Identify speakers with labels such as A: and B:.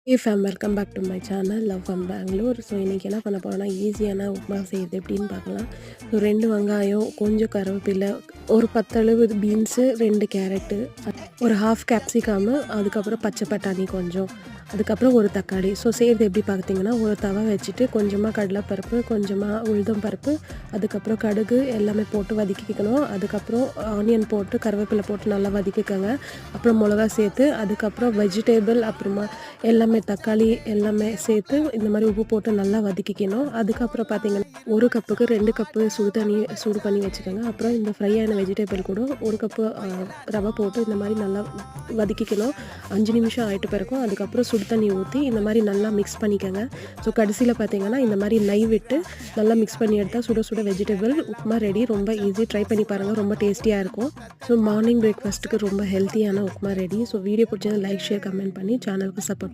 A: Hey fam, welcome back to my channel Love from Bangalore. So இன்றைக்கி என்ன பண்ண போகிறோன்னா ஈஸியான உப்புமா செய்யுது எப்படின்னு பார்க்கலாம். ஸோ 2 வெங்காயம், கொஞ்சம் கருவேப்பிலை, ஒரு 10 அளவு பீன்ஸு, 2 கேரட்டு, ஒரு ஹாஃப் கேப்சிகம்மு, அதுக்கப்புறம் பச்சை பட்டாணி கொஞ்சம், அதுக்கப்புறம் ஒரு தக்காளி. ஸோ செய்கிறது எப்படி பார்த்தீங்கன்னா, ஒரு தவா வச்சுட்டு கொஞ்சமாக கடலைப்பருப்பு, கொஞ்சமாக உளுத்தம் பருப்பு, அதுக்கப்புறம் கடுகு எல்லாமே போட்டு வதக்கிக்கணும். அதுக்கப்புறம் ஆனியன் போட்டு கருவேப்பிலை போட்டு நல்லா வதக்கிக்கோங்க. அப்புறம் மிளகா சேர்த்து, அதுக்கப்புறம் வெஜிடேபிள், அப்புறமா எல்லாமே தக்காளி எல்லாமே சேர்த்து இந்த மாதிரி உப்பு போட்டு நல்லா வதக்கிக்கணும். அதுக்கப்புறம் பார்த்தீங்கன்னா 1 கப்புக்கு 2 கப்பு சுடு தண்ணி சூடு பண்ணி வச்சுக்கோங்க. அப்புறம் இந்த ஃப்ரை ஆன வெஜிடபிள் கூட 1 கப்பு ரவை போட்டு இந்த மாதிரி நல்லா வதக்கிக்கணும். 5 நிமிஷம் ஆகிட்டு பிறக்கும். அதுக்கப்புறம் சுடு தண்ணி ஊற்றி இந்த மாதிரி நல்லா மிக்ஸ் பண்ணிக்கோங்க. ஸோ கடைசியில் பார்த்தீங்கன்னா இந்த மாதிரி நெய் விட்டு நல்லா மிக்ஸ் பண்ணி எடுத்தால் சுட சுட வெஜிடபிள் உப்புமா ரெடி. ரொம்ப ஈஸி, ட்ரை பண்ணி பாருங்கள், ரொம்ப டேஸ்டியாக இருக்கும். ஸோ மார்னிங் பிரேக்ஃபாஸ்ட்டுக்கு ரொம்ப ஹெல்த்தியான உப்புமா ரெடி. ஸோ வீடியோ பிடிச்சது லைக், ஷேர், கமெண்ட் பண்ணி சேனலுக்கு சப்போர்ட்